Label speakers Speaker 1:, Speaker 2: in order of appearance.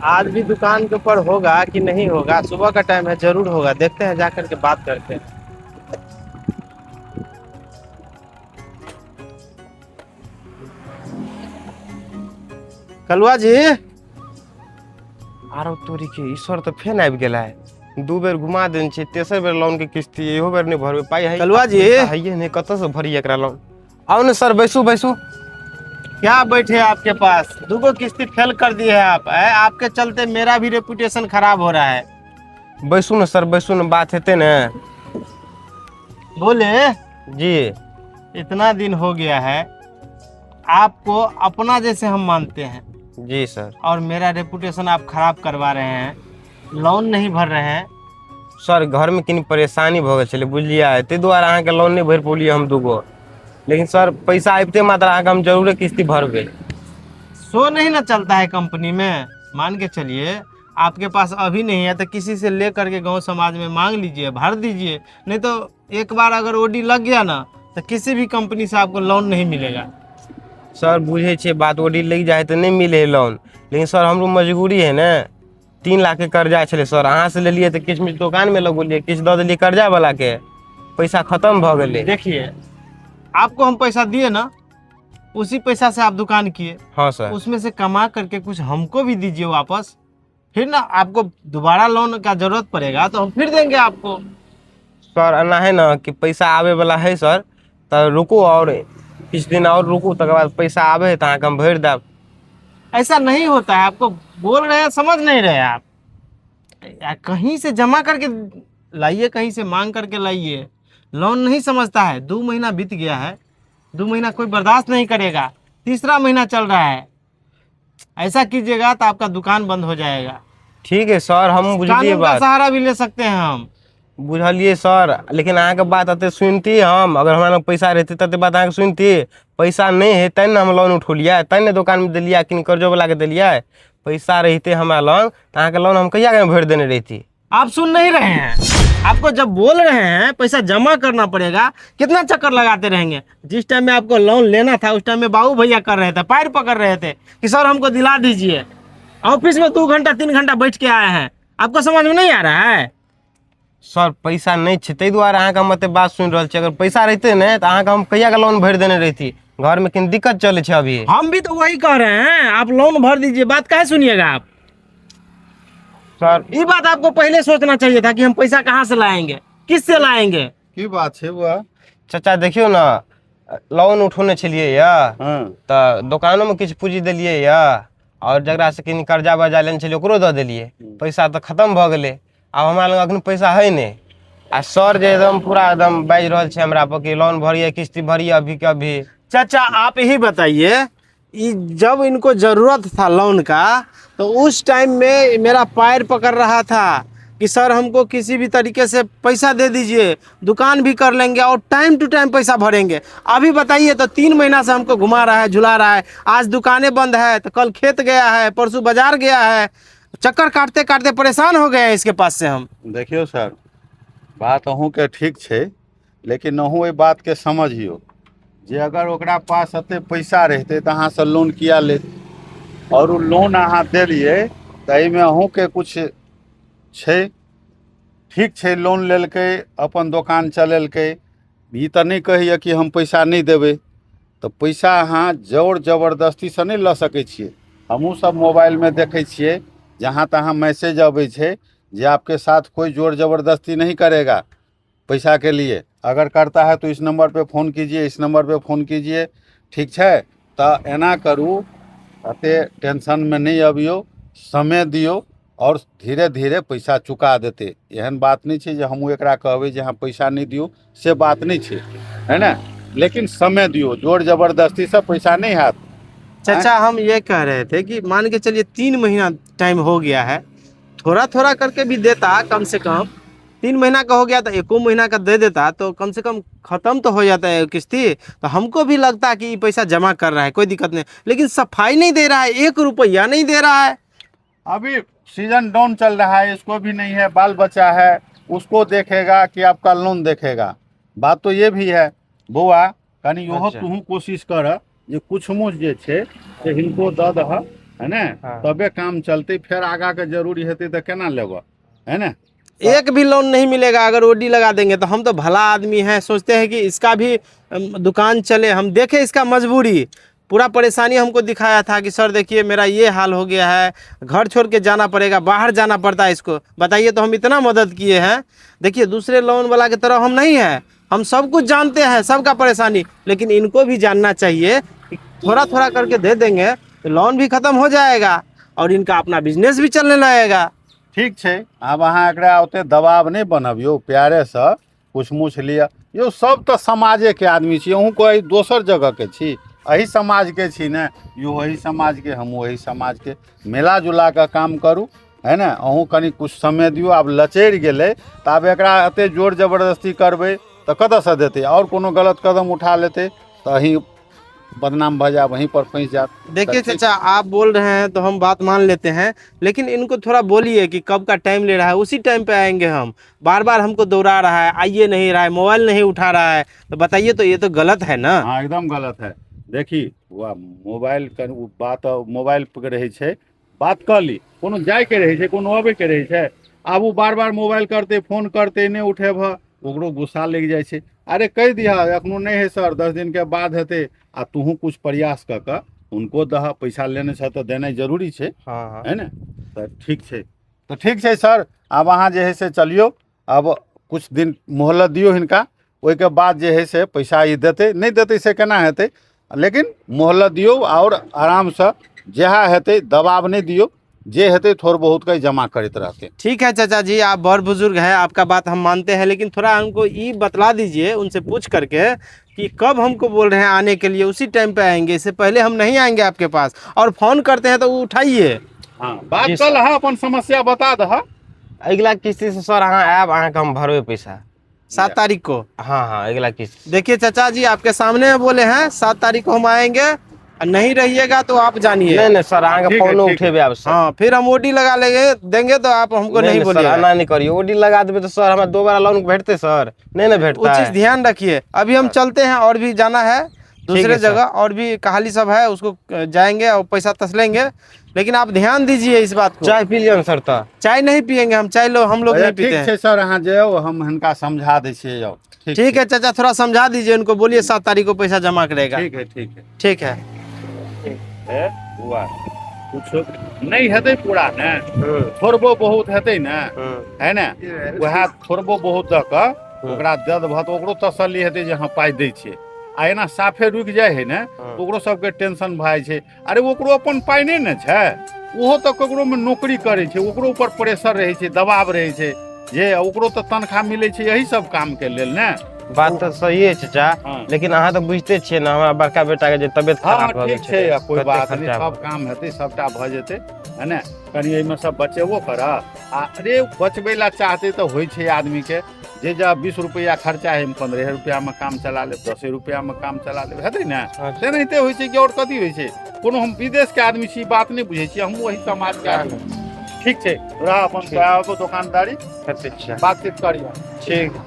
Speaker 1: आज भी दुकान के ऊपर होगा कि नहीं होगा, सुबह का टाइम है, जरूर होगा। देखते हैं, जा करके बात करते हैं। कलुआ जी, आरो तोरी के ईश्वर तो फेन आबि गेला है। 2 बेर घुमा देने छी, तेसर बेर लोन के किस्ती एहो बेर नहीं भरबे पाई है। कलुआ जी हइये नहीं, कत से भरी एकरा लोन। आओ ना सर, बैसू बैसू। क्या बैठे आपके पास, 2 गो किस्ती फेल कर दिए है आप। आपके चलते मेरा भी रेपुटेशन खराब हो रहा है। बैसू ना सर, बैसू ना, बात हेते ना। बोले जी, इतना दिन हो गया है, आपको अपना जैसे हम मानते हैं। जी सर। और मेरा रेपुटेशन आप खराब करवा रहे हैं, लोन नहीं भर रहे हैं। सर घर में किन परेशानी भ गई बुझलिए, ते दुआरे अहाँ के लोन नहीं भर पौलिए हम 2 गो। लेकिन सर पैसा आबते मात्र अहाँ के हम जरूर किस्ती भरबे। सो नहीं ना चलता है कंपनी में। मान के चलिए आपके पास अभी नहीं है तो किसी से ले करके गांव समाज में मांग लीजिए, भर दीजिए। नहीं तो एक बार अगर ओडी लग गया ना तो किसी भी कंपनी से आपको लोन नहीं मिलेगा। सर बुझे छे बात, ओडी लग जाए तो नहीं मिले लोन। लेकिन सर हमरो मजबूरी है ना। 3 लाख के कर्जा छे सर, अहाँ से ले लिए तो किछ दुकान में लगोलिए, किछ दे दिलिए कर्जा वाला के, पैसा खत्म भ गेले। देखिए आपको हम पैसा दिए ना, उसी पैसा से आप दुकान किए। हाँ सर। उसमें से कमा करके कुछ हमको भी दीजिए वापस, फिर ना आपको दोबारा लोन का जरूरत पड़ेगा तो हम फिर देंगे आपको। सर अन्ना है ना कि पैसा आवे वाला है सर, तो रुको और कुछ दिन और रुको, तक बाद पैसा आवे तो हम भर देव। ऐसा नहीं होता है, आपको बोल रहे हैं, समझ नहीं रहे आप। कहीं से जमा करके लाइए, कहीं से मांग करके लाइए। लोन नहीं समझता है। 2 महीना बीत गया है, 2 महीना कोई बर्दाश्त नहीं करेगा, तीसरा महीना चल रहा है। ऐसा कीजिएगा तो आपका दुकान बंद हो जाएगा। ठीक है सर, हम बुझलिए बात, सहारा भी ले सकते हैं हम। बुझलिए सर, लेकिन अहाँ के बात अते सुनती हम, अगर हमारे पैसा रहते तते बात अहाँ के सुनती। पैसा नहीं है तै ना हम लोन उठौलिए, तै ना दुकान में दिलिए कि कर्जो वाला के दिलिए। पैसा रहते हमारा लोन तो अहाँ के लोन हम कहिया भर देने रहती। आप सुन नहीं रहे हैं, आपको जब बोल रहे हैं पैसा जमा करना पड़ेगा, कितना चक्कर लगाते रहेंगे। जिस टाइम में आपको लोन लेना था उस टाइम में बाबू भैया कर रहे थे, पैर पकड़ रहे थे कि सर हमको दिला दीजिए। ऑफिस में 2 घंटा 3 घंटा बैठ के आए हैं, आपको समझ में नहीं आ रहा है। सर पैसा नहीं छे तै दुआरे अहाँ के हम एते बात सुन रहल छी। अगर पैसा रहते ने तो अहाँ के हम कहिया के लोन भर देने रहती। घर में किन दिक्कत चले छे अभी। हम भी तो वही कह रहे हैं, आप लोन भर दीजिए। बात काहे सुनिएगा आप। सर ये बात आपको पहले सोचना चाहिए था कि हम पैसा कहाँ से लाएंगे, किससे लाएंगे। की बात है बुआ। चाचा देखियो ना, लोन उठौने छलिए या तो दुकानों में कुछ पूंजी दिलिए या, और जकरा से किन कर्जा वर्जा लेने छलिए ओकरो दे दिलिए। पैसा तो खत्म भ गेले, अब हमारा लग अखन पैसा है नहीं। आ सर जे एकदम पूरा एकदम बाज रहल छे हमरा पर कि लोन भरिए, किस्ती भरिए अभी के अभी। चाचा आप यही बताइए, जब इनको जरूरत था लोन का तो उस टाइम में मेरा पैर पकड़ रहा था कि सर हमको किसी भी तरीके से पैसा दे दीजिए, दुकान भी कर लेंगे और टाइम टू टाइम पैसा भरेंगे। अभी बताइए तो 3 महीना से हमको घुमा रहा है, झुला रहा है। आज दुकानें बंद है तो कल खेत गया है, परसों बाजार गया है। चक्कर काटते काटते परेशान हो गए हैं इसके पास से हम।
Speaker 2: देखियो सर, बात अहूँ के ठीक छे, लेकिन अहूँ ये बात के समझियो जे अगर ओकरा पास अते पैसा रहते तो अहाँ से लोन किया ले, और उ लोन अहाँ दिलिए तो एहिमे अहूँ के कुछ छे। ठीक छे, लोन लेलकै, अपन दुकान चलेलकै, ई तो नहीं कहिए कि हम पैसा नहीं देवे। तो पैसा अहाँ जोर जबरदस्ती से नहीं ल सकै छिए। हमहूँ सब मोबाइल में देखे छिए, जहाँ तहाँ मैसेज अबै छे जे आपके साथ कोई जोर जबरदस्ती नहीं करेगा पैसा के लिए। अगर करता है तो इस नंबर पे फ़ोन कीजिए, इस नंबर पे फ़ोन कीजिए। ठीक है, तो एना करू, अते टेंशन में नहीं अबियो, समय दियो और धीरे धीरे पैसा चुका देते। एहन बात नहीं छे जे हमहूँ एकरा कहबै जे हाँ पैसा नहीं दियो, से बात नहीं छे, है ना। लेकिन समय दियो, जोर जबरदस्ती से पैसा नहीं हाथ।
Speaker 1: चाचा हम ये कह रहे थे कि मान के चलिए 3 महीना टाइम हो गया है, थोड़ा थोड़ा करके भी देता, कम से कम 3 महीना का हो गया तो 1 महीना का दे देता तो कम से कम खत्म तो हो जाता है किस्ती। तो हमको भी लगता है कि ये पैसा जमा कर रहा है, कोई दिक्कत नहीं। लेकिन सफाई नहीं दे रहा है, 1 रुपया नहीं दे रहा है।
Speaker 2: अभी सीजन डाउन चल रहा है, इसको भी नहीं है, बाल बच्चा है, उसको देखेगा कि आपका लोन देखेगा। बात तो ये भी है बुआ, कनी यो
Speaker 1: अच्छा।
Speaker 2: तू कोशिश कर जे कुछ मुझ जे छे से हिनको द दह, है ना,
Speaker 1: हाँ।
Speaker 2: तबे काम चलते, फिर आगा के जरूरी हेतै तो केना लेबह, है ना।
Speaker 1: एक भी लोन नहीं मिलेगा अगर ओडी लगा देंगे तो। हम तो भला आदमी हैं, सोचते हैं कि इसका भी दुकान चले। हम देखे इसका मजबूरी, पूरा परेशानी हमको दिखाया था कि सर देखिए मेरा ये हाल हो गया है, घर छोड़ के जाना पड़ेगा, बाहर जाना पड़ता है इसको। बताइए, तो हम इतना मदद किए हैं। देखिए दूसरे लोन वाला की तरह हम नहीं हैं, हम सब कुछ जानते हैं, सबका परेशानी। लेकिन इनको भी जानना चाहिए कि थोड़ा थोड़ा करके दे देंगे तो लोन भी खत्म हो जाएगा और इनका अपना बिजनेस भी चलने लगेगा।
Speaker 2: ठीक छै, आब अहाँ एकरा ओते दबाव नहीं बनबियौ, प्यारे से कुछ मुछ लिया। यौ सब तो समाजे के आदमी छी, अहूँ कोई दोसर जगह के छी, अही समाज के छी ने। यो वही समाज के, हम वही समाज के, मिला जुला के काम करू, है ना। अहूँ कनी कुछ समय दियो, आब लचरि गेलै तऽ आब एकरा एते जोर जबरदस्ती करबै तऽ कतऽसँ देतै, और कोनो गलत कदम उठा लेतै तऽ अहीं बदनाम भऽ जाए, वहीं पर फंस जात।
Speaker 1: देखिए चाचा, आप बोल रहे हैं तो हम बात मान लेते हैं, लेकिन इनको थोड़ा बोलिए कि कब का टाइम ले रहा है, उसी टाइम पे आएंगे हम। बार बार हमको दौड़ा रहा है, आइए नहीं रहा है, मोबाइल नहीं उठा रहा है, तो बताइए तो ये तो गलत है ना।
Speaker 2: हाँ एकदम गलत है। देखी वह मोबाइल कर बात, मोबाइल पर रहै छै, बात कर ली, कोनो जाय के रहै छै, कोनो अबै के रहै छै। आब वो बार बार मोबाइल करते, फोन करते, नहीं उठेब, ओकरो गुस्सा लग जाय छै। अरे कह दिया एखनो नहीं है सर, 10 दिन के बाद हेतै, आ तूहू कुछ प्रयास कऽ कऽ उनको दह, पैसा लेने छै तो देना जरूरी छै,
Speaker 1: हाँ
Speaker 2: है ना। तो ठीक छै, तो ठीक छै सर, आब अहाँ जे है से चलियो, अब कुछ दिन मोहलत दियो हिनका, ओहिके बाद जे है से पैसा ई देते, नहीं देते से केना हेतै, लेकिन मोहलत दियो और आराम से जहाँ हेतै, दबाव नहीं दियो, जे हेतै थोड़ बहुत का जमा करते रहते।
Speaker 1: ठीक है चाचा जी, आप बड़ बुजुर्ग हैं, आपका बात हम मानते हैं, लेकिन थोड़ा हमको ये बतला दीजिए उनसे पूछ करके कि कब हमको बोल रहे हैं आने के लिए, उसी टाइम पे आएंगे, इससे पहले हम नहीं आएंगे आपके पास। और फोन करते हैं तो वो उठाइए।
Speaker 2: हाँ बात कल है, अपन समस्या बता दह।
Speaker 3: अगला किस्ती से सर अहाँ आयब, अहाँके हम भरबे पैसा।
Speaker 1: 7 तारीख को।
Speaker 3: हाँ हाँ, अगला किस्ती।
Speaker 1: देखिए चाचा जी, आपके सामने बोले हैं 7 तारीख को हम आएंगे, और नहीं रहिएगा तो आप जानिए।
Speaker 3: नहीं नहीं सर, अहाँके
Speaker 2: ठीक है,
Speaker 3: फोनो
Speaker 2: ठीक है।
Speaker 3: उठेबे आब सर।
Speaker 1: हाँ, फिर हम ओडी लगा लेंगे, देंगे तो आप हमको नहीं
Speaker 3: सर,
Speaker 1: बोलिएगा।
Speaker 3: एना नहीं करिए, ओडी लगा देबे तो सर हमें दोबारा लोन भेटते सर, नहीं ना भेटता
Speaker 1: वो चीज
Speaker 3: है।
Speaker 1: ध्यान रखिए। अभी हम चलते हैं, और भी जाना है दूसरे
Speaker 3: है सर।
Speaker 1: जगह, और भी कहाली सब है, उसको जाएंगे और पैसा तसलेंगे। लेकिन आप ध्यान दीजिए इस बात को।
Speaker 3: चाय पी लियन सर तो।
Speaker 1: चाय नहीं पियेंगे हम, चाय हम लोग नहीं पीते
Speaker 2: ठीक
Speaker 1: हैं।
Speaker 2: छै सर, अहाँ जाओ, हम हिनका समझा दै छियै, जाओ।
Speaker 1: ठीक है चाचा, थोड़ा समझा दीजिए उनको, बोलिए 7 तारीख को पैसा जमा करेगा।
Speaker 2: ठीक है, ठीक है।
Speaker 1: ठीक है।
Speaker 2: है हुआ कुछ नहीं हेतै पूरा ने, थोड़बो बहुत हेतै ने, है ना, वह थोड़बो बहुत दऽ कऽ ओकरा दे देबह तऽ ओकरो तसल्ली हेतै जे हाँ पाइ दै छियै। आ एना साफे रुकि जाइ है ने तऽ ओकरो सबके टेंशन भऽ जाइ छै। अरे ओकरो अपन पाइ नहि ने छै, ओहो तऽ ककरोमे नौकरी करै छै, ओकरो ऊपर प्रेशर रहै छै, दबाव रहै छै, जे ओकरो तऽ तनख्वाह मिलै छै यही सब काम के लेल ने।
Speaker 3: बात तो सही है चाचा,
Speaker 2: हाँ।
Speaker 3: लेकिन अहाँ तो बुझते छियै ना, हमरा बड़का बेटा के जे तबियत
Speaker 2: हाँ
Speaker 3: खराब भऽ गेल
Speaker 2: ठीक छै, कोई
Speaker 3: कते
Speaker 2: बात नहीं,
Speaker 3: खर्चा
Speaker 2: सब काम हेतै, सबटा भऽ जेतै, है ना। कनि एहिमे सब बचेबो करऽ, आ अरे बचबै ला चाहते तऽ होइ छै आदमी के, जे जब 20 रुपया खर्चा है, 15 रुपया में काम चला लेब, 10 रुपया में काम चला लेब, हेतै ने। तेनाहिते होइ छै कि और कथी होइ छै, कोनो हम विदेश के आदमी छी, बात नहीं बुझै छी, हम वही समाज के आदमी। ठीक छै, रह अपन दुकानदारी
Speaker 3: अच्छा
Speaker 2: बातचीत करिए।
Speaker 3: ठीक।